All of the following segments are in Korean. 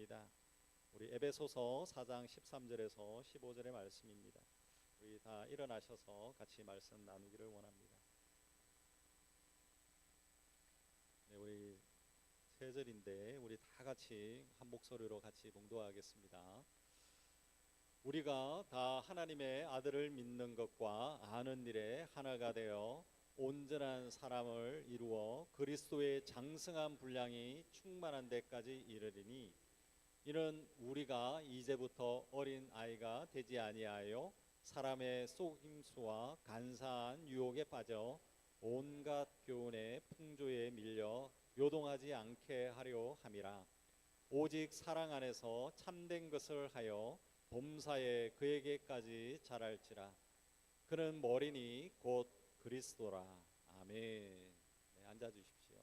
말씀입니다. 우리 에베소서 4장 13절에서 15절의 말씀입니다. 우리 다 일어나셔서 같이 말씀 나누기를 원합니다. 네, 우리 세 절인데 우리 다 같이 한 목소리로 같이 봉독하겠습니다. 우리가 다 하나님의 아들을 믿는 것과 아는 일에 하나가 되어 온전한 사람을 이루어 그리스도의 장성한 분량이 충만한 데까지 이르리니 이는 우리가 이제부터 어린 아이가 되지 아니하여 사람의 속임수와 간사한 유혹에 빠져 온갖 교훈의 풍조에 밀려 요동하지 않게 하려 함이라. 오직 사랑 안에서 참된 것을 하여 범사에 그에게까지 자랄지라. 그는 머리니 곧 그리스도라. 아멘. 네, 앉아주십시오.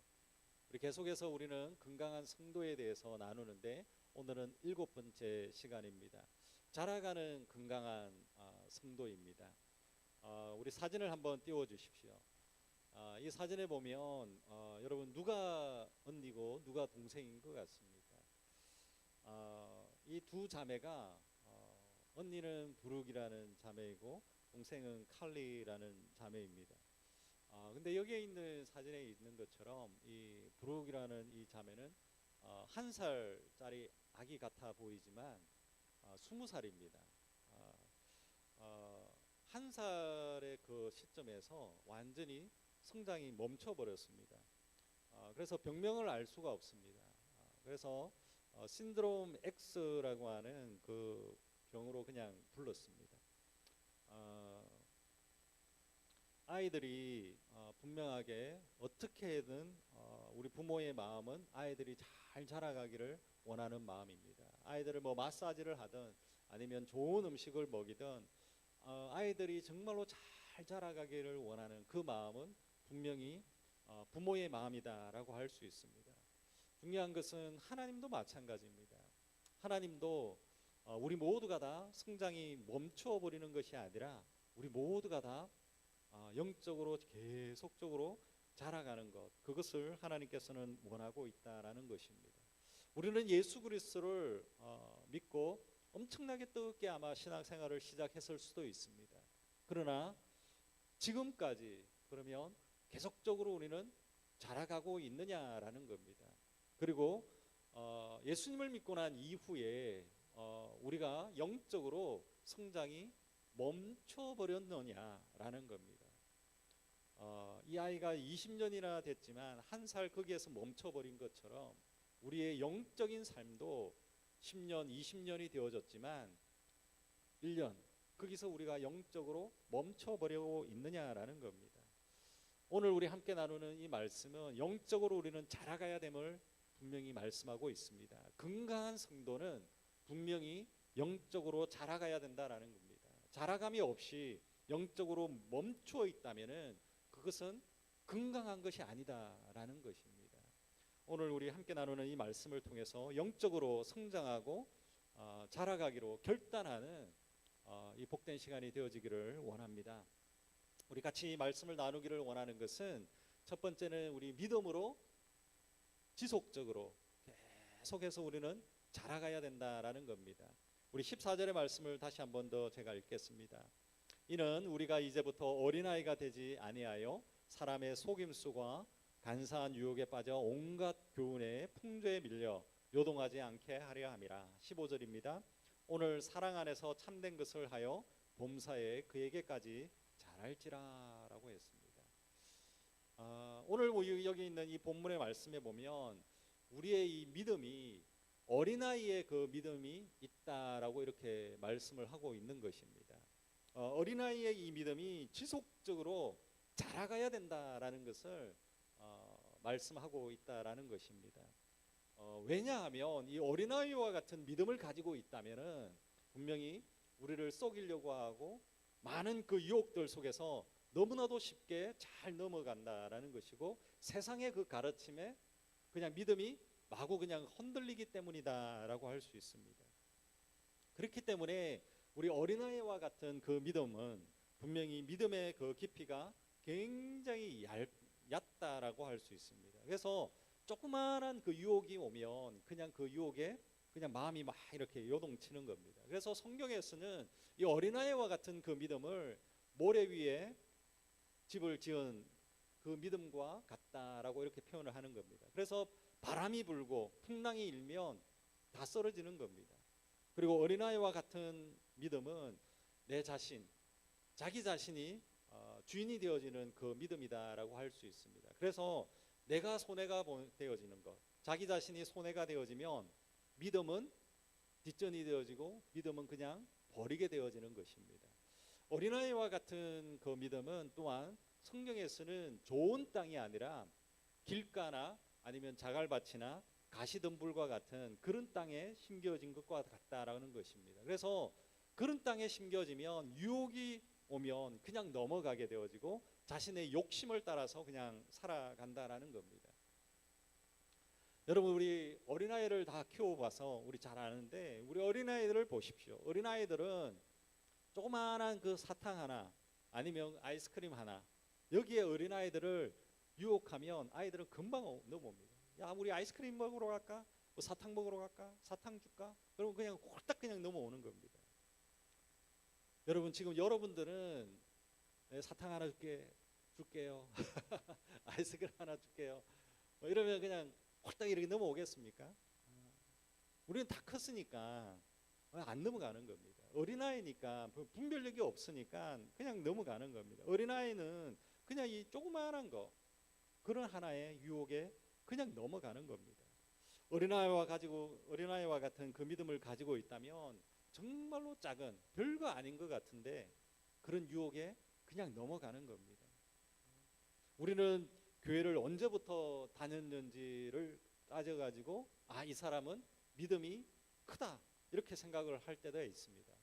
우리 계속해서 우리는 건강한 성도에 대해서 나누는데 오늘은 7번째 시간입니다. 자라가는 건강한 성도입니다. 우리 사진을 한번 띄워주십시오. 이 사진에 보면 여러분 누가 언니고 누가 동생인 것 같습니까? 이 두 자매가 언니는 브룩이라는 자매이고 동생은 칼리라는 자매입니다. 근데 여기에 있는 사진에 있는 것처럼 이 브룩이라는 이 자매는 1살짜리 아기 같아 보이지만 20살입니다. 1살의 그 시점에서 완전히 성장이 멈춰버렸습니다. 그래서 병명을 알 수가 없습니다. 그래서 신드롬 X라고 하는 그 병으로 그냥 불렀습니다. 아이들이 분명하게 어떻게든 우리 부모의 마음은 아이들이 잘 자라가기를 원하는 마음입니다. 아이들을 뭐 마사지를 하든 아니면 좋은 음식을 먹이든 아이들이 정말로 잘 자라가기를 원하는 그 마음은 분명히 부모의 마음이다라고 할 수 있습니다. 중요한 것은 하나님도 마찬가지입니다. 하나님도 우리 모두가 다 성장이 멈춰버리는 것이 아니라 우리 모두가 다 영적으로 계속적으로 자라가는 것, 그것을 하나님께서는 원하고 있다라는 것입니다. 우리는 예수 그리스도를 믿고 엄청나게 뜨겁게 아마 신앙생활을 시작했을 수도 있습니다. 그러나 지금까지 그러면 계속적으로 우리는 자라가고 있느냐라는 겁니다. 그리고 예수님을 믿고 난 이후에 우리가 영적으로 성장이 멈춰버렸느냐라는 겁니다. 이 아이가 20년이나 됐지만 1살 거기에서 멈춰버린 것처럼 우리의 영적인 삶도 10년, 20년이 되어졌지만 1년 거기서 우리가 영적으로 멈춰버리고 있느냐라는 겁니다. 오늘 우리 함께 나누는 이 말씀은 영적으로 우리는 자라가야 됨을 분명히 말씀하고 있습니다. 건강한 성도는 분명히 영적으로 자라가야 된다라는 겁니다. 자라감이 없이 영적으로 멈추어 있다면은 그것은 건강한 것이 아니다라는 것입니다. 오늘 우리 함께 나누는 이 말씀을 통해서 영적으로 성장하고 자라가기로 결단하는 이 복된 시간이 되어지기를 원합니다. 우리 같이 이 말씀을 나누기를 원하는 것은 첫 번째는 우리 믿음으로 지속적으로 계속해서 우리는 자라가야 된다라는 겁니다. 우리 14절의 말씀을 다시 한 번 더 제가 읽겠습니다. 이는 우리가 이제부터 어린아이가 되지 아니하여 사람의 속임수와 간사한 유혹에 빠져 온갖 교훈의 풍조에 밀려 요동하지 않게 하려 함이라. 15절입니다. 오늘 사랑 안에서 참된 것을 하여 범사에 그에게까지 자랄지라라고 했습니다. 오늘 여기 있는 이 본문의 말씀에 보면 우리의 이 믿음이 어린아이의 그 믿음이 있다라고 이렇게 말씀을 하고 있는 것입니다. 어린아이의 이 믿음이 지속적으로 자라가야 된다라는 것을 말씀하고 있다라는 것입니다. 왜냐하면 이 어린아이와 같은 믿음을 가지고 있다면은 분명히 우리를 속이려고 하고 많은 그 유혹들 속에서 너무나도 쉽게 잘 넘어간다라는 것이고 세상의 그 가르침에 그냥 믿음이 마구 그냥 흔들리기 때문이다라고 할 수 있습니다. 그렇기 때문에 우리 어린아이와 같은 그 믿음은 분명히 믿음의 그 깊이가 굉장히 얕다라고 할 수 있습니다. 그래서 조그마한 그 유혹이 오면 그냥 그 유혹에 그냥 마음이 막 이렇게 요동치는 겁니다. 그래서 성경에서는 이 어린아이와 같은 그 믿음을 모래 위에 집을 지은 그 믿음과 같다라고 이렇게 표현을 하는 겁니다. 그래서 바람이 불고 풍랑이 일면 다 쓰러지는 겁니다. 그리고 어린아이와 같은 믿음은 내 자신, 자기 자신이 주인이 되어지는 그 믿음이다라고 할 수 있습니다. 그래서 내가 손해가 되어지는 것, 자기 자신이 손해가 되어지면 믿음은 뒷전이 되어지고 믿음은 그냥 버리게 되어지는 것입니다. 어린아이와 같은 그 믿음은 또한 성경에서는 좋은 땅이 아니라 길가나 아니면 자갈밭이나 가시덤불과 같은 그런 땅에 심겨진 것과 같다라는 것입니다. 그래서 그런 땅에 심겨지면 유혹이 오면 그냥 넘어가게 되어지고 자신의 욕심을 따라서 그냥 살아간다라는 겁니다. 여러분, 우리 어린아이를 다 키워봐서 우리 잘 아는데, 우리 어린아이들을 보십시오. 어린아이들은 조그마한 그 사탕 하나 아니면 아이스크림 하나, 여기에 어린아이들을 유혹하면 아이들은 금방 넘어옵니다. 야, 우리 아이스크림 먹으러 갈까? 뭐 사탕 먹으러 갈까? 사탕 줄까? 그러면 그냥 홀딱 그냥 넘어오는 겁니다. 여러분, 지금 여러분들은 사탕 하나 줄게요. 아이스크림 하나 줄게요. 뭐 이러면 그냥 홀딱 이렇게 넘어오겠습니까? 우리는 다 컸으니까 안 넘어가는 겁니다. 어린아이니까 분별력이 없으니까 그냥 넘어가는 겁니다. 어린아이는 그냥 이 조그마한 거, 그런 하나의 유혹에 그냥 넘어가는 겁니다. 어린아이와 같은 그 믿음을 가지고 있다면 정말로 작은 별거 아닌 것 같은데 그런 유혹에 그냥 넘어가는 겁니다. 우리는 교회를 언제부터 다녔는지를 따져가지고 이 사람은 믿음이 크다 이렇게 생각을 할 때가 있습니다.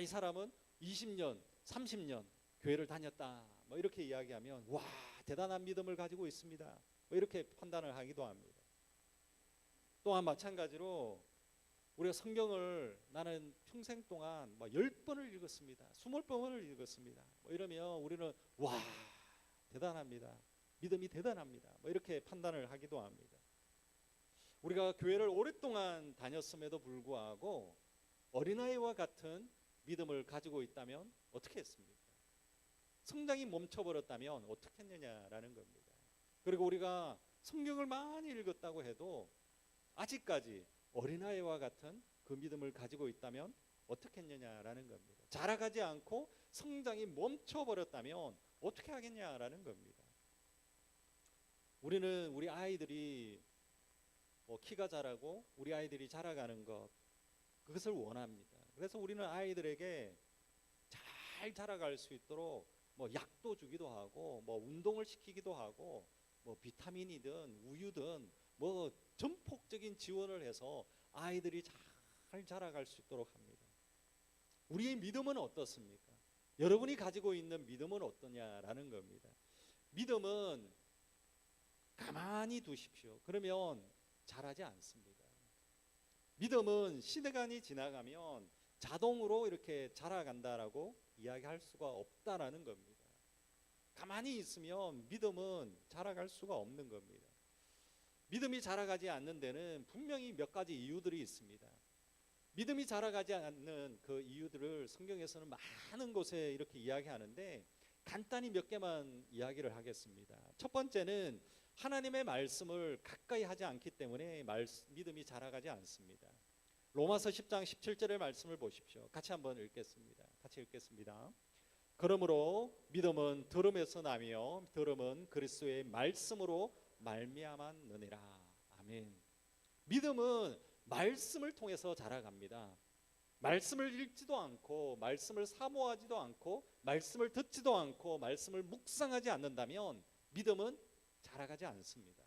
이 사람은 20년, 30년 교회를 다녔다 뭐 이렇게 이야기하면 와, 대단한 믿음을 가지고 있습니다 뭐 이렇게 판단을 하기도 합니다. 또한 마찬가지로 우리가 성경을 나는 평생 동안 뭐 10번을 읽었습니다, 20번을 읽었습니다 뭐 이러면 우리는 와, 대단합니다, 믿음이 대단합니다 뭐 이렇게 판단을 하기도 합니다. 우리가 교회를 오랫동안 다녔음에도 불구하고 어린아이와 같은 믿음을 가지고 있다면 어떻게 했습니까? 성장이 멈춰버렸다면 어떻게 했느냐라는 겁니다. 그리고 우리가 성경을 많이 읽었다고 해도 아직까지 어린아이와 같은 그 믿음을 가지고 있다면 어떻게 했느냐라는 겁니다. 자라가지 않고 성장이 멈춰버렸다면 어떻게 하겠냐라는 겁니다. 우리는 우리 아이들이 키가 자라고 우리 아이들이 자라가는 것, 그것을 원합니다. 그래서 우리는 아이들에게 잘 자라갈 수 있도록 약도 주기도 하고 운동을 시키기도 하고 비타민이든 우유든 전폭적인 지원을 해서 아이들이 잘 자라갈 수 있도록 합니다. 우리의 믿음은 어떻습니까? 여러분이 가지고 있는 믿음은 어떠냐라는 겁니다. 믿음은 가만히 두십시오. 그러면 자라지 않습니다. 믿음은 시간이 지나가면 자동으로 이렇게 자라간다라고 이야기할 수가 없다라는 겁니다. 가만히 있으면 믿음은 자라갈 수가 없는 겁니다. 믿음이 자라가지 않는 데는 분명히 몇 가지 이유들이 있습니다. 믿음이 자라가지 않는 그 이유들을 성경에서는 많은 곳에 이렇게 이야기하는데 간단히 몇 개만 이야기를 하겠습니다. 첫 번째는 하나님의 말씀을 가까이 하지 않기 때문에 믿음이 자라가지 않습니다. 로마서 10장 17절의 말씀을 보십시오. 같이 한번 읽겠습니다. 같이 읽겠습니다. 그러므로 믿음은 들음에서 나며 들음은 그리스도의 말씀으로 말미암았느니라. 아멘. 믿음은 말씀을 통해서 자라갑니다. 말씀을 읽지도 않고 말씀을 사모하지도 않고 말씀을 듣지도 않고 말씀을 묵상하지 않는다면 믿음은 자라가지 않습니다.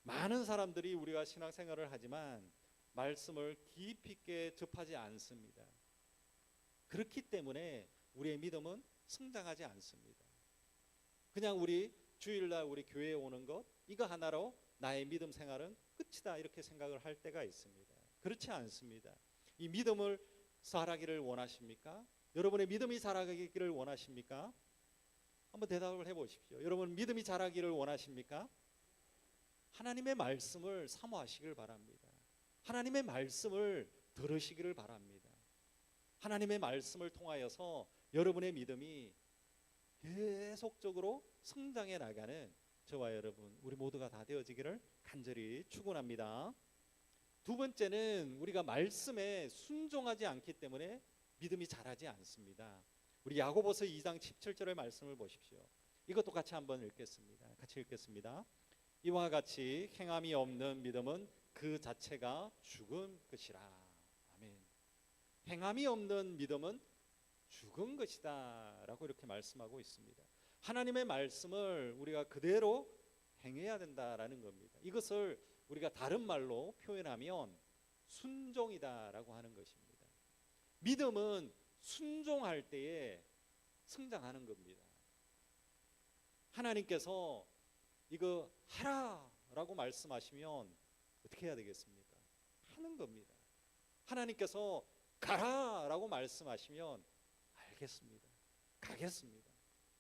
많은 사람들이 우리가 신앙생활을 하지만 말씀을 깊이 있게 접하지 않습니다. 그렇기 때문에 우리의 믿음은 성장하지 않습니다. 그냥 우리 주일날 우리 교회에 오는 것 이거 하나로 나의 믿음 생활은 끝이다 이렇게 생각을 할 때가 있습니다. 그렇지 않습니다. 이 믿음을 자라기를 원하십니까? 여러분의 믿음이 자라기를 원하십니까? 한번 대답을 해보십시오. 여러분 믿음이 자라기를 원하십니까? 하나님의 말씀을 사모하시길 바랍니다. 하나님의 말씀을 들으시기를 바랍니다. 하나님의 말씀을 통하여서 여러분의 믿음이 계속적으로 성장해 나가는 저와 여러분 우리 모두가 다 되어지기를 간절히 축원합니다. 두 번째는 우리가 말씀에 순종하지 않기 때문에 믿음이 자라지 않습니다. 우리 야고보서 2장 17절의 말씀을 보십시오. 이것도 같이 한번 읽겠습니다. 같이 읽겠습니다. 이와 같이 행함이 없는 믿음은 그 자체가 죽은 것이라. 아멘. 행함이 없는 믿음은 죽은 것이다 라고 이렇게 말씀하고 있습니다. 하나님의 말씀을 우리가 그대로 행해야 된다라는 겁니다. 이것을 우리가 다른 말로 표현하면 순종이다라고 하는 것입니다. 믿음은 순종할 때에 성장하는 겁니다. 하나님께서 이거 하라라고 말씀하시면 어떻게 해야 되겠습니까? 하는 겁니다. 하나님께서 가라라고 말씀하시면 알겠습니다. 가겠습니다.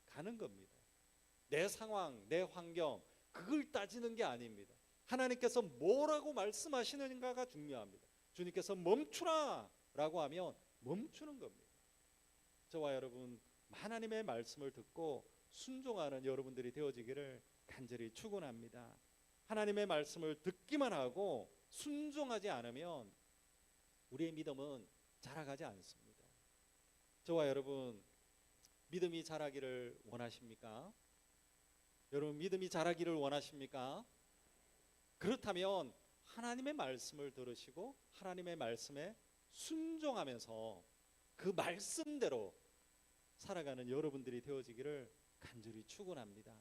가는 겁니다. 내 상황, 내 환경 그걸 따지는 게 아닙니다. 하나님께서 뭐라고 말씀하시는가가 중요합니다. 주님께서 멈추라 라고 하면 멈추는 겁니다. 저와 여러분 하나님의 말씀을 듣고 순종하는 여러분들이 되어지기를 간절히 축원합니다. 하나님의 말씀을 듣기만 하고 순종하지 않으면 우리의 믿음은 자라가지 않습니다. 저와 여러분 믿음이 자라기를 원하십니까? 여러분 믿음이 자라기를 원하십니까? 그렇다면 하나님의 말씀을 들으시고 하나님의 말씀에 순종하면서 그 말씀대로 살아가는 여러분들이 되어지기를 간절히 축원합니다.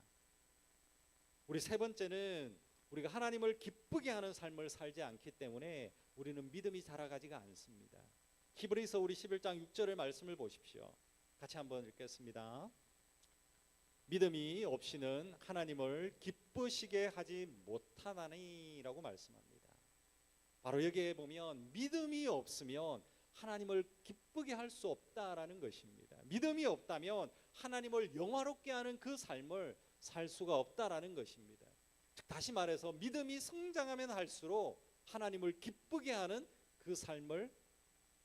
우리 세 번째는 우리가 하나님을 기쁘게 하는 삶을 살지 않기 때문에 우리는 믿음이 자라가지가 않습니다. 히브리서 우리 11장 6절의 말씀을 보십시오. 같이 한번 읽겠습니다. 믿음이 없이는 하나님을 기쁘시게 하지 못하나니라고 말씀합니다. 바로 여기에 보면 믿음이 없으면 하나님을 기쁘게 할 수 없다라는 것입니다. 믿음이 없다면 하나님을 영화롭게 하는 그 삶을 살 수가 없다라는 것입니다. 즉 다시 말해서 믿음이 성장하면 할수록 하나님을 기쁘게 하는 그 삶을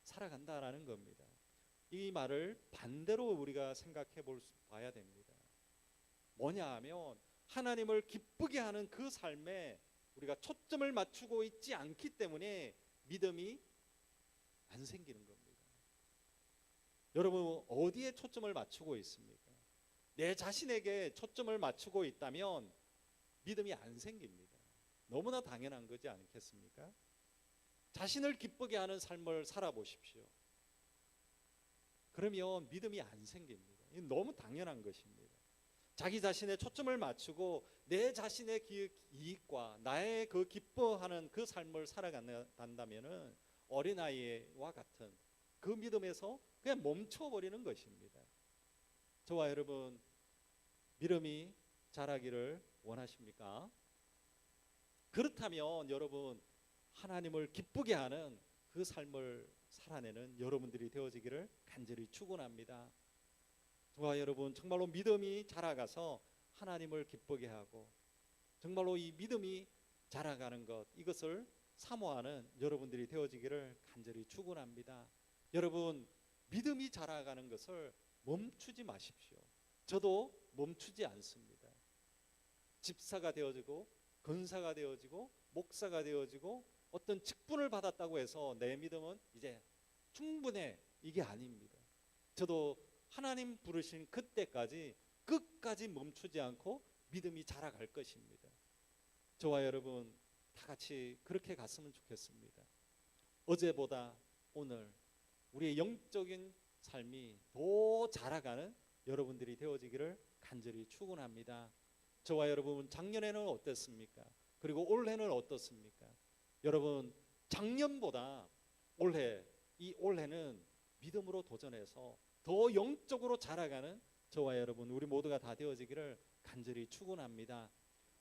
살아간다라는 겁니다. 이 말을 반대로 우리가 생각해 봐야 됩니다. 뭐냐 하면 하나님을 기쁘게 하는 그 삶에 우리가 초점을 맞추고 있지 않기 때문에 믿음이 안 생기는 겁니다. 여러분 어디에 초점을 맞추고 있습니까? 내 자신에게 초점을 맞추고 있다면 믿음이 안 생깁니다. 너무나 당연한 거지 않겠습니까? 자신을 기쁘게 하는 삶을 살아보십시오. 그러면 믿음이 안 생깁니다. 이건 너무 당연한 것입니다. 자기 자신의 초점을 맞추고 내 자신의 이익과 나의 그 기뻐하는 그 삶을 살아간다면은 어린아이와 같은 그 믿음에서 그냥 멈춰버리는 것입니다. 저와 여러분 믿음이 자라기를 원하십니까? 그렇다면 여러분 하나님을 기쁘게 하는 그 삶을 살아내는 여러분들이 되어지기를 간절히 축원합니다. 저와 여러분 정말로 믿음이 자라가서 하나님을 기쁘게 하고 정말로 이 믿음이 자라가는 것 이것을 사모하는 여러분들이 되어지기를 간절히 축원합니다. 여러분 믿음이 자라가는 것을 멈추지 마십시오. 저도 멈추지 않습니다. 집사가 되어지고 권사가 되어지고 목사가 되어지고 어떤 직분을 받았다고 해서 내 믿음은 이제 충분해 이게 아닙니다. 저도 하나님 부르신 그때까지 끝까지 멈추지 않고 믿음이 자라갈 것입니다. 저와 여러분 다 같이 그렇게 갔으면 좋겠습니다. 어제보다 오늘 우리의 영적인 삶이 더 자라가는 여러분들이 되어지기를 간절히 축원합니다. 저와 여러분 작년에는 어땠습니까? 그리고 올해는 어떻습니까? 여러분 작년보다 올해는 믿음으로 도전해서 더 영적으로 자라가는 저와 여러분 우리 모두가 다 되어지기를 간절히 축원합니다.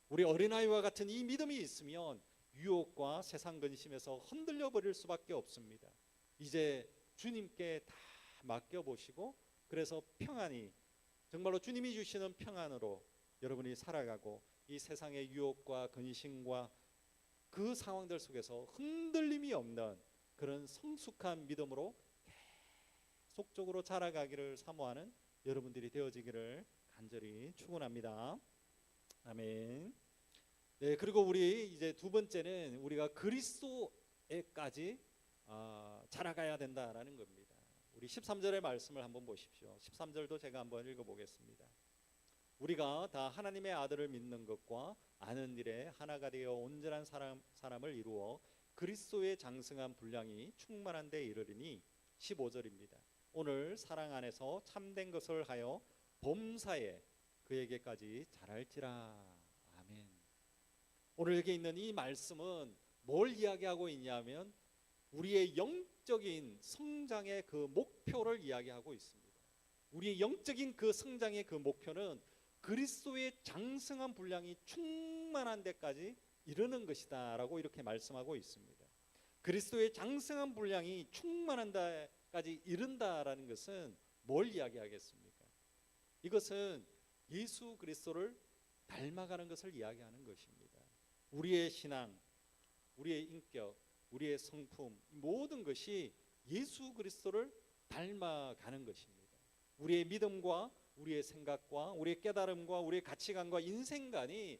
우리 어린아이와 같은 이 믿음이 있으면 유혹과 세상 근심에서 흔들려 버릴 수밖에 없습니다. 이제 주님께 다 맡겨보시고 그래서 평안히 정말로 주님이 주시는 평안으로 여러분이 살아가고 이 세상의 유혹과 근심과 그 상황들 속에서 흔들림이 없는 그런 성숙한 믿음으로 계속적으로 자라가기를 사모하는 여러분들이 되어지기를 간절히 축원합니다. 아멘. 네, 그리고 우리 이제 두 번째는 우리가 그리스도에까지 자라가야 된다라는 겁니다. 우리 13절의 말씀을 한번 보십시오. 13절도 제가 한번 읽어보겠습니다. 우리가 다 하나님의 아들을 믿는 것과 아는 일에 하나가 되어 온전한 사람을 이루어 그리스도의 장성한 분량이 충만한 데 이르리니 15절입니다. 오늘 사랑 안에서 참된 것을 하여 범사에 그에게까지 자랄지라. 아멘. 오늘 여기 있는 이 말씀은 뭘 이야기하고 있냐면 우리의 영적인 성장의 그 목표를 이야기하고 있습니다. 우리의 영적인 그 성장의 그 목표는 그리스도의 장성한 분량이 충만한 데까지 이르는 것이다 라고 이렇게 말씀하고 있습니다. 그리스도의 장성한 분량이 충만한 데까지 이른다라는 것은 뭘 이야기하겠습니까? 이것은 예수 그리스도를 닮아가는 것을 이야기하는 것입니다. 우리의 신앙, 우리의 인격, 우리의 성품, 모든 것이 예수 그리스도를 닮아가는 것입니다. 우리의 믿음과 우리의 생각과 우리의 깨달음과 우리의 가치관과 인생관이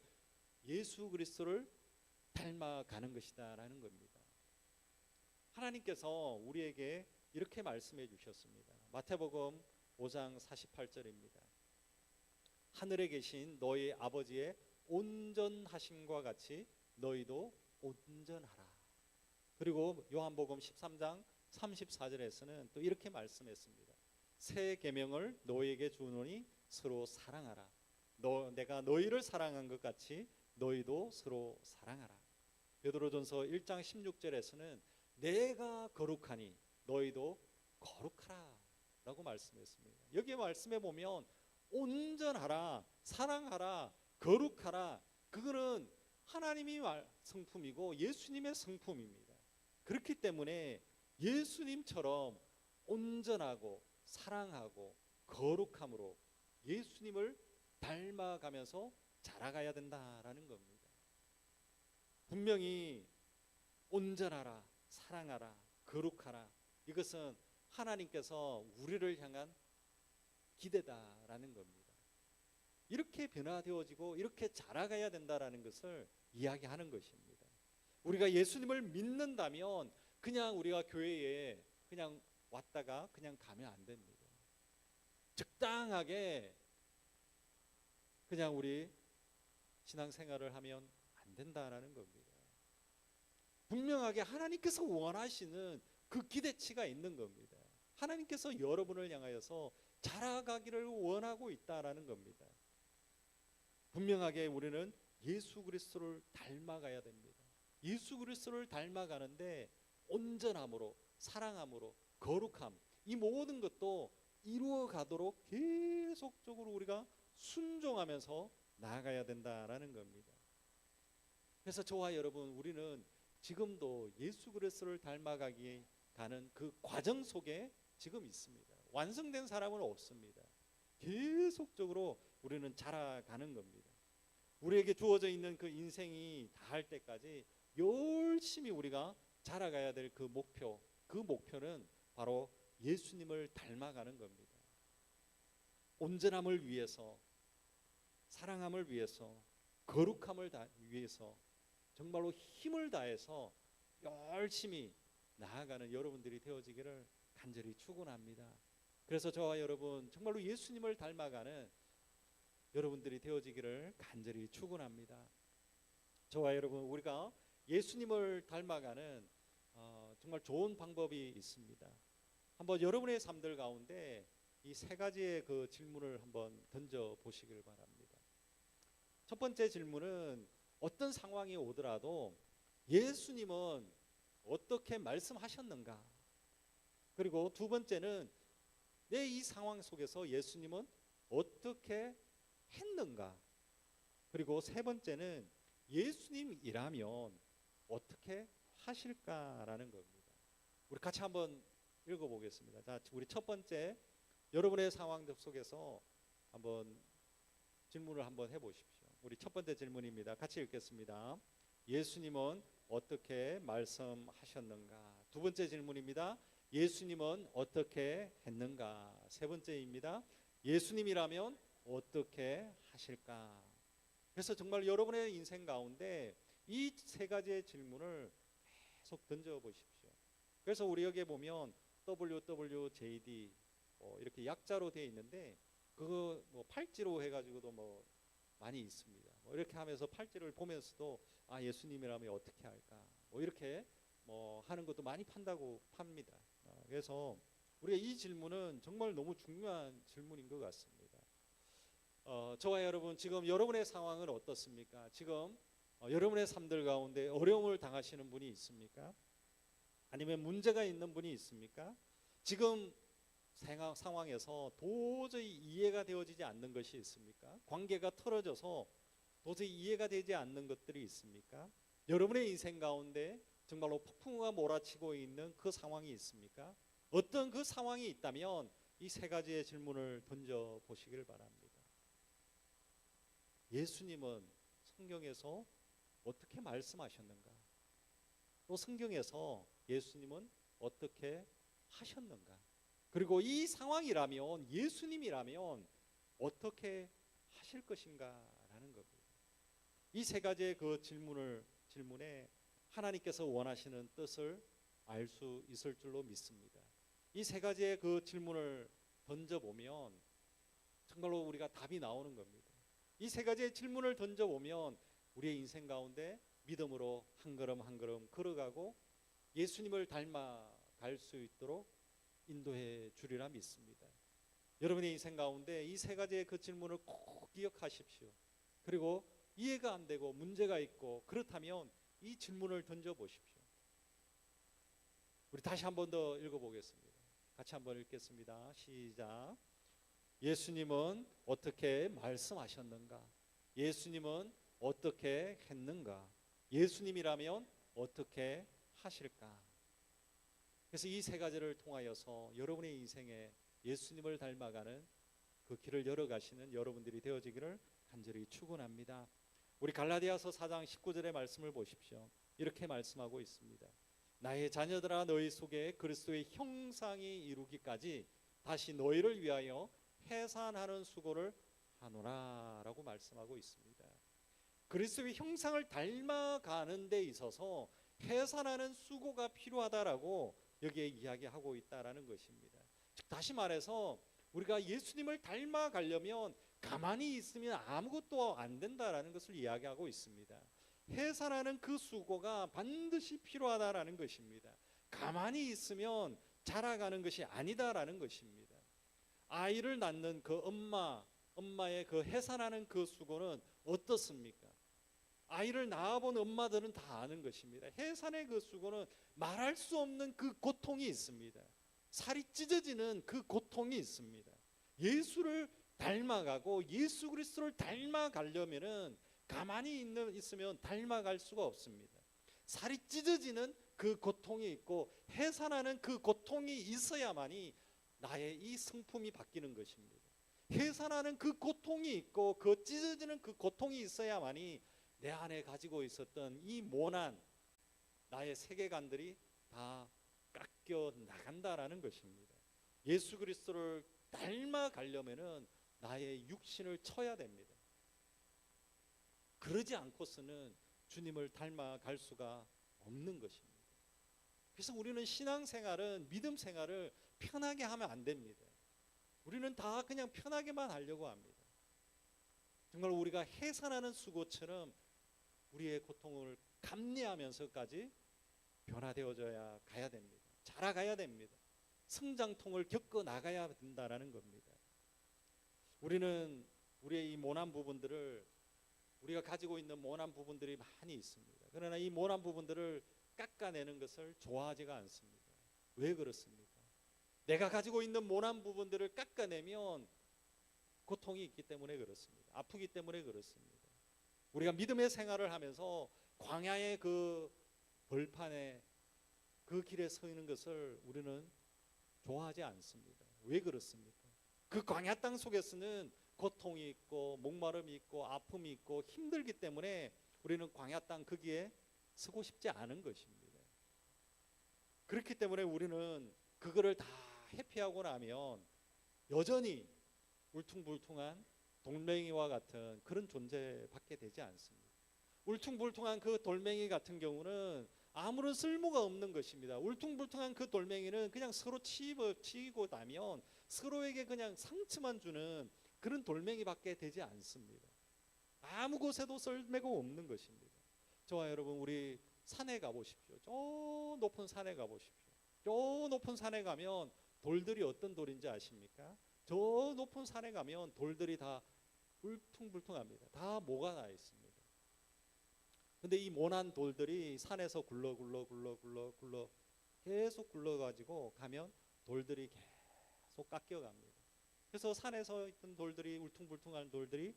예수 그리스도를 닮아가는 것이다라는 겁니다. 하나님께서 우리에게 이렇게 말씀해 주셨습니다. 마태복음 5장 48절입니다. 하늘에 계신 너희 아버지의 온전하심과 같이 너희도 온전하라. 그리고 요한복음 13장 34절에서는 또 이렇게 말씀했습니다. 새 계명을 너희에게 주노니 서로 사랑하라. 내가 너희를 사랑한 것 같이 너희도 서로 사랑하라. 베드로전서 1장 16절에서는 내가 거룩하니 너희도 거룩하라 라고 말씀했습니다. 여기 말씀해 보면 온전하라, 사랑하라, 거룩하라, 그거는 하나님이 성품이고 예수님의 성품입니다. 그렇기 때문에 예수님처럼 온전하고 사랑하고 거룩함으로 예수님을 닮아가면서 자라가야 된다라는 겁니다. 분명히 온전하라, 사랑하라, 거룩하라, 이것은 하나님께서 우리를 향한 기대다라는 겁니다. 이렇게 변화되어지고 이렇게 자라가야 된다라는 것을 이야기하는 것입니다. 우리가 예수님을 믿는다면 그냥 우리가 교회에 그냥 왔다가 그냥 가면 안 됩니다. 적당하게 그냥 우리 신앙생활을 하면 안 된다라는 겁니다. 분명하게 하나님께서 원하시는 그 기대치가 있는 겁니다. 하나님께서 여러분을 향하여서 자라가기를 원하고 있다라는 겁니다. 분명하게 우리는 예수 그리스도를 닮아가야 됩니다. 예수 그리스도를 닮아가는데 온전함으로, 사랑함으로, 거룩함, 이 모든 것도 이루어가도록 계속적으로 우리가 순종하면서 나아가야 된다라는 겁니다. 그래서 저와 여러분, 우리는 지금도 예수 그리스도를 닮아가기 가는 그 과정 속에 지금 있습니다. 완성된 사람은 없습니다. 계속적으로 우리는 자라가는 겁니다. 우리에게 주어져 있는 그 인생이 다할 때까지 열심히 우리가 자라가야 될 그 목표, 그 목표는 바로 예수님을 닮아가는 겁니다. 온전함을 위해서, 사랑함을 위해서, 거룩함을 위해서 정말로 힘을 다해서 열심히 나아가는 여러분들이 되어지기를 간절히 축원합니다. 그래서 저와 여러분 정말로 예수님을 닮아가는 여러분들이 되어지기를 간절히 축원합니다. 저와 여러분, 우리가 예수님을 닮아가는 정말 좋은 방법이 있습니다. 한번 여러분의 삶들 가운데 이 세 가지의 그 질문을 한번 던져 보시길 바랍니다. 첫 번째 질문은 어떤 상황이 오더라도 예수님은 어떻게 말씀하셨는가? 그리고 두 번째는 내 이 상황 속에서 예수님은 어떻게 했는가? 그리고 세 번째는 예수님이라면 어떻게 하실까라는 겁니다. 우리 같이 한번 읽어보겠습니다. 자, 우리 첫 번째, 여러분의 상황 속에서 한번 질문을 한번 해보십시오. 우리 첫 번째 질문입니다. 같이 읽겠습니다. 예수님은 어떻게 말씀하셨는가? 두 번째 질문입니다. 예수님은 어떻게 했는가? 세 번째입니다. 예수님이라면 어떻게 하실까? 그래서 정말 여러분의 인생 가운데 이 세 가지의 질문을 계속 던져보십시오. 그래서 우리 여기에 보면 WWJD 이렇게 약자로 되어 있는데 그거 뭐 팔찌로 해가지고도 뭐 많이 있습니다. 뭐 이렇게 하면서 팔찌를 보면서도 예수님이라면 어떻게 할까? 뭐 이렇게 뭐 하는 것도 많이 팝니다. 그래서 우리가 이 질문은 정말 너무 중요한 질문인 것 같습니다. 저와 여러분 지금 여러분의 상황은 어떻습니까? 지금 여러분의 삶들 가운데 어려움을 당하시는 분이 있습니까? 아니면 문제가 있는 분이 있습니까? 지금 상황에서 도저히 이해가 되어지지 않는 것이 있습니까? 관계가 틀어져서 도저히 이해가 되지 않는 것들이 있습니까? 여러분의 인생 가운데 정말로 폭풍우가 몰아치고 있는 그 상황이 있습니까? 어떤 그 상황이 있다면 이 세 가지의 질문을 던져 보시길 바랍니다. 예수님은 성경에서 어떻게 말씀하셨는가? 또 성경에서 예수님은 어떻게 하셨는가? 그리고 이 상황이라면 예수님이라면 어떻게 하실 것인가라는 겁니다. 이 세 가지의 그 질문에 하나님께서 원하시는 뜻을 알 수 있을 줄로 믿습니다. 이 세 가지의 그 질문을 던져보면 정말로 우리가 답이 나오는 겁니다. 이 세 가지의 질문을 던져보면 우리의 인생 가운데 믿음으로 한 걸음 한 걸음 걸어가고 예수님을 닮아갈 수 있도록 인도해 주리라 믿습니다. 여러분의 인생 가운데 이 세 가지의 그 질문을 꼭 기억하십시오. 그리고 이해가 안 되고 문제가 있고 그렇다면 이 질문을 던져보십시오. 우리 다시 한 번 더 읽어보겠습니다. 같이 한번 읽겠습니다. 시작. 예수님은 어떻게 말씀하셨는가? 예수님은 어떻게 했는가? 예수님이라면 어떻게 하실까? 그래서 이 세 가지를 통하여서 여러분의 인생에 예수님을 닮아가는 그 길을 열어가시는 여러분들이 되어지기를 간절히 축원합니다. 우리 갈라디아서 4장 19절의 말씀을 보십시오. 이렇게 말씀하고 있습니다. 나의 자녀들아 너희 속에 그리스도의 형상이 이루기까지 다시 너희를 위하여 해산하는 수고를 하노라 라고 말씀하고 있습니다. 그리스도의 형상을 닮아가는 데 있어서 해산하는 수고가 필요하다라고 여기에 이야기하고 있다라는 것입니다. 즉 다시 말해서 우리가 예수님을 닮아가려면 가만히 있으면 아무것도 안 된다라는 것을 이야기하고 있습니다. 해산하는 그 수고가 반드시 필요하다라는 것입니다. 가만히 있으면 자라가는 것이 아니다라는 것입니다. 아이를 낳는 그 엄마의 그 해산하는 그 수고는 어떻습니까? 아이를 낳아본 엄마들은 다 아는 것입니다. 해산의 그 수고는 말할 수 없는 그 고통이 있습니다. 살이 찢어지는 그 고통이 있습니다. 예수를 닮아가고 예수 그리스도를 닮아가려면은 가만히 있으면 닮아갈 수가 없습니다. 살이 찢어지는 그 고통이 있고 해산하는 그 고통이 있어야만이 나의 이 성품이 바뀌는 것입니다. 해산하는 그 고통이 있고 그 찢어지는 그 고통이 있어야만이 내 안에 가지고 있었던 이 모난 나의 세계관들이 다 깎여 나간다라는 것입니다. 예수 그리스도를 닮아가려면은 나의 육신을 쳐야 됩니다. 그러지 않고서는 주님을 닮아갈 수가 없는 것입니다. 그래서 우리는 신앙생활은 믿음 생활을 편하게 하면 안 됩니다. 우리는 다 그냥 편하게만 하려고 합니다. 정말 우리가 해산하는 수고처럼 우리의 고통을 감내하면서까지 변화되어져야 가야 됩니다. 자라가야 됩니다. 성장통을 겪어 나가야 된다라는 겁니다. 우리는 우리의 이 모난 부분들을 우리가 가지고 있는 모난 부분들이 많이 있습니다. 그러나 이 모난 부분들을 깎아내는 것을 좋아하지가 않습니다. 왜 그렇습니까? 내가 가지고 있는 모난 부분들을 깎아내면 고통이 있기 때문에 그렇습니다. 아프기 때문에 그렇습니다. 우리가 믿음의 생활을 하면서 광야의 그 벌판에 그 길에 서 있는 것을 우리는 좋아하지 않습니다. 왜 그렇습니까? 그 광야 땅 속에서는 고통이 있고 목마름이 있고 아픔이 있고 힘들기 때문에 우리는 광야 땅 거기에 서고 싶지 않은 것입니다. 그렇기 때문에 우리는 그거를 다 회피하고 나면 여전히 울퉁불퉁한 돌멩이와 같은 그런 존재밖에 되지 않습니다. 울퉁불퉁한 그 돌멩이 같은 경우는 아무런 쓸모가 없는 것입니다. 울퉁불퉁한 그 돌멩이는 그냥 서로 치고 나면 서로에게 그냥 상처만 주는 그런 돌멩이밖에 되지 않습니다. 아무 곳에도 썰매가 없는 것입니다. 저와 여러분, 우리 산에 가보십시오. 저 높은 산에 가보십시오. 저 높은 산에 가면 돌들이 어떤 돌인지 아십니까? 저 높은 산에 가면 돌들이 다 울퉁불퉁합니다. 다 모가 나 있습니다. 근데 이 모난 돌들이 산에서 굴러 계속 굴러가지고 가면 돌들이 계속 깎여갑니다. 그래서 산에서 있던 돌들이, 울퉁불퉁한 돌들이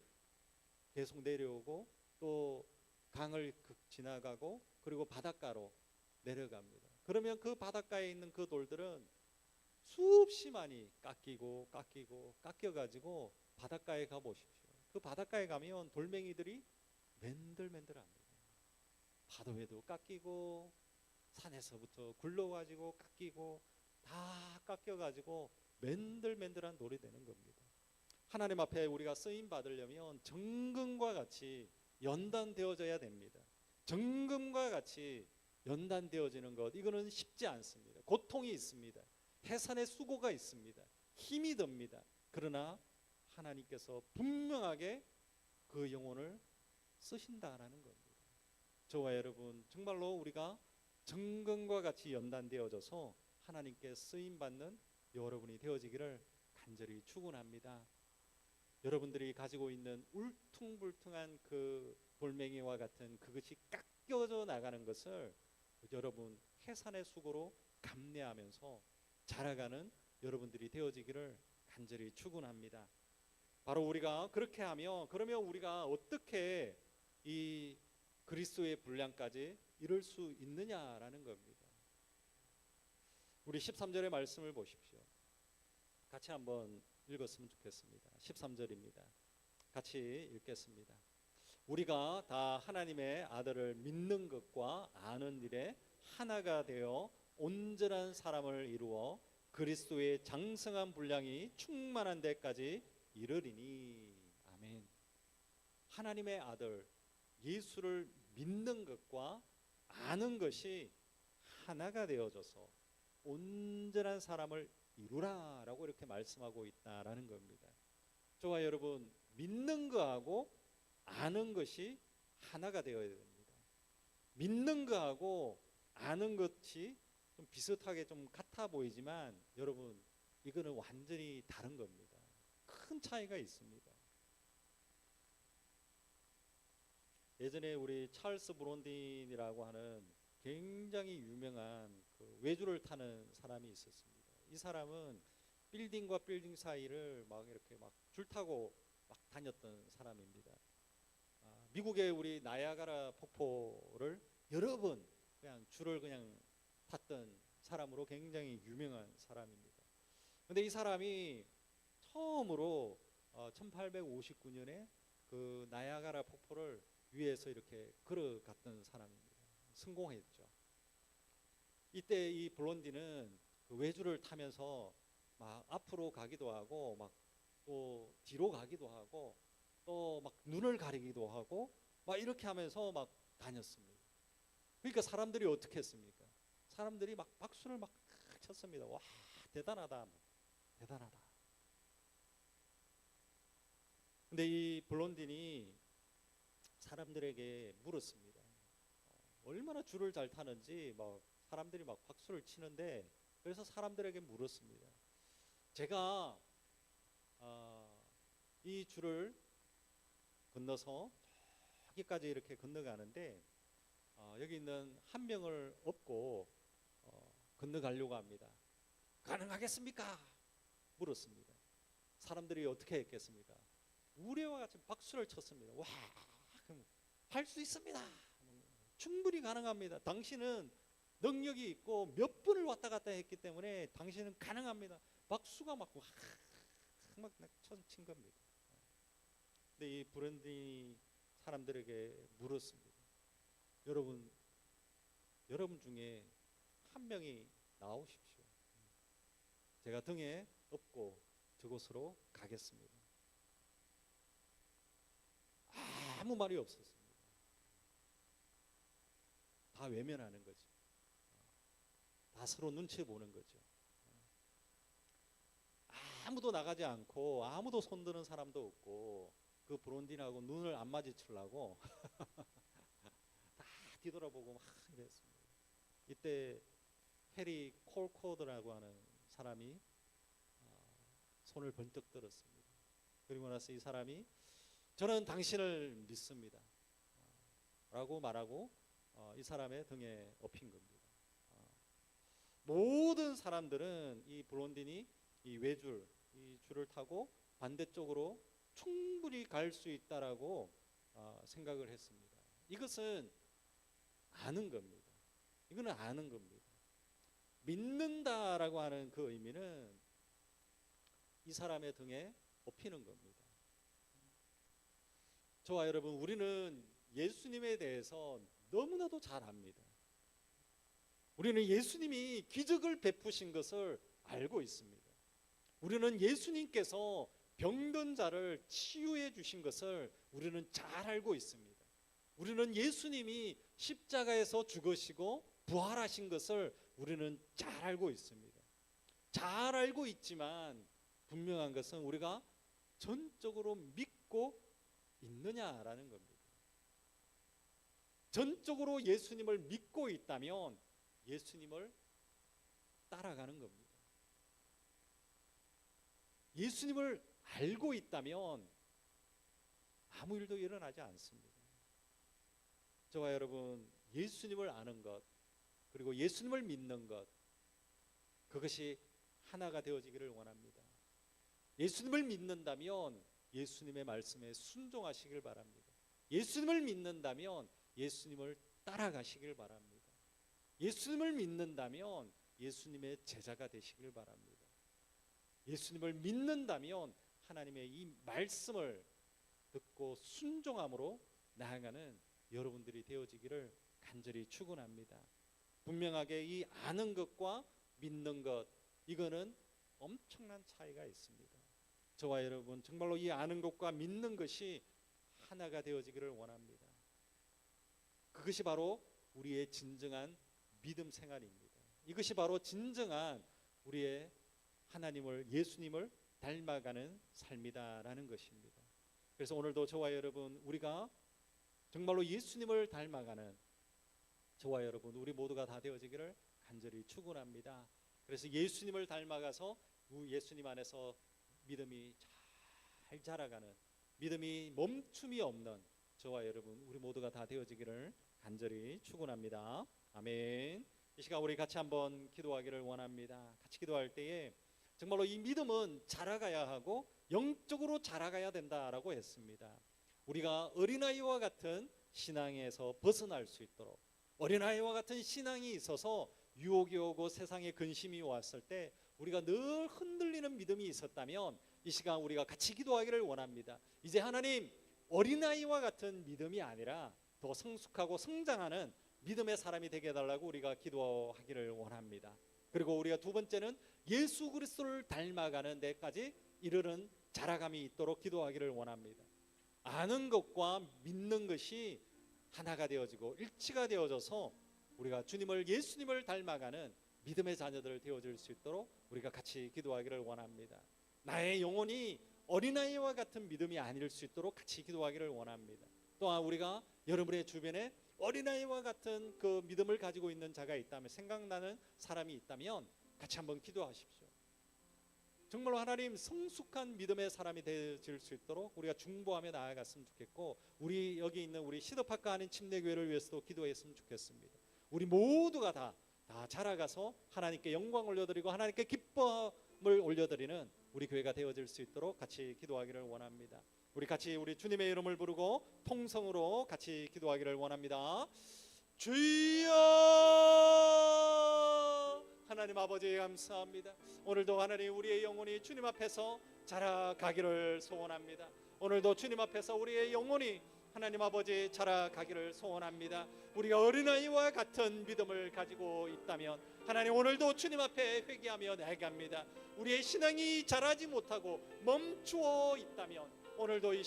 계속 내려오고 또 강을 지나가고 그리고 바닷가로 내려갑니다. 그러면 그 바닷가에 있는 그 돌들은 수없이 많이 깎여가지고 바닷가에 가보십시오. 그 바닷가에 가면 돌멩이들이 맨들맨들합니다. 파도에도 깎이고 산에서부터 굴러가지고 깎이고 다 깎여가지고 맨들맨들한 돌이 되는 겁니다. 하나님 앞에 우리가 쓰임 받으려면 정금과 같이 연단되어져야 됩니다. 정금과 같이 연단되어지는 것, 이거는 쉽지 않습니다. 고통이 있습니다. 해산의 수고가 있습니다. 힘이 듭니다. 그러나 하나님께서 분명하게 그 영혼을 쓰신다라는 겁니다. 저와 여러분, 정말로 우리가 정금과 같이 연단되어져서 하나님께 쓰임받는 여러분이 되어지기를 간절히 축원합니다. 여러분들이 가지고 있는 울퉁불퉁한 그 돌멩이와 같은 그것이 깎여져 나가는 것을 여러분 해산의 수고로 감내하면서 자라가는 여러분들이 되어지기를 간절히 축원합니다. 바로 우리가 그렇게 하면, 그러면 우리가 어떻게 이 그리스도의 분량까지 이룰 수 있느냐라는 겁니다. 우리 13절의 말씀을 보십시오. 같이 한번 읽었으면 좋겠습니다. 13절입니다. 같이 읽겠습니다. 우리가 다 하나님의 아들을 믿는 것과 아는 일에 하나가 되어 온전한 사람을 이루어 그리스도의 장성한 분량이 충만한 데까지 이르리니. 아멘. 하나님의 아들 예수를 믿는 것과 아는 것이 하나가 되어져서 온전한 사람을 이루라라고 이렇게 말씀하고 있다라는 겁니다. 저와 여러분, 믿는 거하고 아는 것이 하나가 되어야 됩니다. 믿는 거하고 아는 것이 좀 비슷하게 좀 같아 보이지만 여러분, 이거는 완전히 다른 겁니다. 큰 차이가 있습니다. 예전에 우리 찰스 브론딘이라고 하는 굉장히 유명한 그 외주를 타는 사람이 있었습니다. 이 사람은 빌딩과 빌딩 사이를 막 이렇게 막 줄 타고 막 다녔던 사람입니다. 미국의 우리 나야가라 폭포를 여러 번 그냥 줄을 그냥 탔던 사람으로 굉장히 유명한 사람입니다. 그런데 이 사람이 처음으로 1859년에 그 나야가라 폭포를 위에서 이렇게 걸어갔던 사람입니다. 성공했죠. 이때 이 블론디는 그 외주를 타면서 막 앞으로 가기도 하고 막 또 뒤로 가기도 하고 또 막 눈을 가리기도 하고 막 이렇게 하면서 막 다녔습니다. 그러니까 사람들이 어떻게 했습니까? 사람들이 막 박수를 막 쳤습니다. 와, 대단하다, 대단하다. 근데 이 블론딘이 사람들에게 물었습니다. 얼마나 줄을 잘 타는지 막 사람들이 막 박수를 치는데, 그래서 사람들에게 물었습니다. 제가 이 줄을 건너서 저기까지 이렇게 건너가는데 여기 있는 한 명을 업고 건너가려고 합니다. 가능하겠습니까? 물었습니다. 사람들이 어떻게 했겠습니까? 우레와 같이 박수를 쳤습니다. 와, 할 수 있습니다. 충분히 가능합니다. 당신은 능력이 있고 몇 분을 왔다 갔다 했기 때문에 당신은 가능합니다. 박수가 막 친 겁니다. 근데 이 브런디 사람들에게 물었습니다. 여러분, 여러분 중에 한 명이 나오십시오. 제가 등에 업고 저곳으로 가겠습니다. 아무 말이 없었습니다. 다 외면하는 거죠. 다 서로 눈치 보는 거죠. 아무도 나가지 않고 아무도 손드는 사람도 없고 그 브론딘하고 눈을 안 마주치려고 다 뒤돌아보고 막 이랬습니다. 이때 해리 콜코드라고 하는 사람이 손을 번쩍 들었습니다. 그리고 나서 이 사람이 저는 당신을 믿습니다 라고 말하고 이 사람의 등에 업힌 겁니다. 모든 사람들은 이 브론딘이 이 외줄, 이 줄을 타고 반대쪽으로 충분히 갈 수 있다라고 생각을 했습니다. 이것은 아는 겁니다. 이거는 아는 겁니다. 믿는다라고 하는 그 의미는 이 사람의 등에 업히는 겁니다. 저와 여러분, 우리는 예수님에 대해서 너무나도 잘 압니다. 우리는 예수님이 기적을 베푸신 것을 알고 있습니다. 우리는 예수님께서 병든 자를 치유해 주신 것을 우리는 잘 알고 있습니다. 우리는 예수님이 십자가에서 죽으시고 부활하신 것을 우리는 잘 알고 있습니다. 잘 알고 있지만 분명한 것은 우리가 전적으로 믿고 있느냐라는 겁니다. 전적으로 예수님을 믿고 있다면 예수님을 따라가는 겁니다. 예수님을 알고 있다면 아무 일도 일어나지 않습니다. 저와 여러분, 예수님을 아는 것, 그리고 예수님을 믿는 것, 그것이 하나가 되어지기를 원합니다. 예수님을 믿는다면 예수님의 말씀에 순종하시길 바랍니다. 예수님을 믿는다면 예수님을 따라가시길 바랍니다. 예수님을 믿는다면 예수님의 제자가 되시길 바랍니다. 예수님을 믿는다면 하나님의 이 말씀을 듣고 순종함으로 나아가는 여러분들이 되어지기를 간절히 축원합니다. 분명하게 이 아는 것과 믿는 것, 이거는 엄청난 차이가 있습니다. 저와 여러분, 정말로 이 아는 것과 믿는 것이 하나가 되어지기를 원합니다. 그것이 바로 우리의 진정한 믿음 생활입니다. 이것이 바로 진정한 우리의 하나님을, 예수님을 닮아가는 삶이다라는 것입니다. 그래서 오늘도 저와 여러분, 우리가 정말로 예수님을 닮아가는 저와 여러분, 우리 모두가 다 되어지기를 간절히 축원합니다. 그래서 예수님을 닮아가서 예수님 안에서 믿음이 잘 자라가는, 믿음이 멈춤이 없는 저와 여러분, 우리 모두가 다 되어지기를 간절히 축원합니다. 아멘. 이 시간 우리 같이 한번 기도하기를 원합니다. 같이 기도할 때에 정말로 이 믿음은 자라가야 하고 영적으로 자라가야 된다라고 했습니다. 우리가 어린아이와 같은 신앙에서 벗어날 수 있도록, 어린아이와 같은 신앙이 있어서 유혹이 오고 세상에 근심이 왔을 때 우리가 늘 흔들리는 믿음이 있었다면 이 시간 우리가 같이 기도하기를 원합니다. 이제 하나님, 어린아이와 같은 믿음이 아니라 더 성숙하고 성장하는 믿음의 사람이 되게 해달라고 우리가 기도하기를 원합니다. 그리고 우리가 두 번째는 예수 그리스도를 닮아가는 데까지 이르는 자라감이 있도록 기도하기를 원합니다. 아는 것과 믿는 것이 하나가 되어지고 일치가 되어져서 우리가 주님을, 예수님을 닮아가는 믿음의 자녀들 되어질 수 있도록 우리가 같이 기도하기를 원합니다. 나의 영혼이 어린아이와 같은 믿음이 아닐 수 있도록 같이 기도하기를 원합니다. 또한 우리가 여러분의 주변에 어린아이와 같은 그 믿음을 가지고 있는 자가 있다면, 생각나는 사람이 있다면 같이 한번 기도하십시오. 정말로 하나님, 성숙한 믿음의 사람이 되어질 수 있도록 우리가 중보하며 나아갔으면 좋겠고, 우리 여기 있는 우리 시드파크 한인 침례교회를 위해서도 기도했으면 좋겠습니다. 우리 모두가 다 자라가서 하나님께 영광 올려드리고 하나님께 기쁨을 올려드리는 우리 교회가 되어질 수 있도록 같이 기도하기를 원합니다. 우리 같이 우리 주님의 이름을 부르고 통성으로 같이 기도하기를 원합니다. 주여! 하나님 아버지, 감사합니다. 오늘도 하나님, 우리의 영혼이 주님 앞에서 자라가기를 소원합니다. 오늘도 주님 앞에서 우리의 영혼이 하나님 아버지 자라가기를 소원합니다. 우리가 어린아이와 같은 믿음을 가지고 있다면 하나님 오늘도 주님 앞에 회개하며 나아갑니다. 우리의 신앙이 자라지 못하고 멈추어 있다면 오늘도 이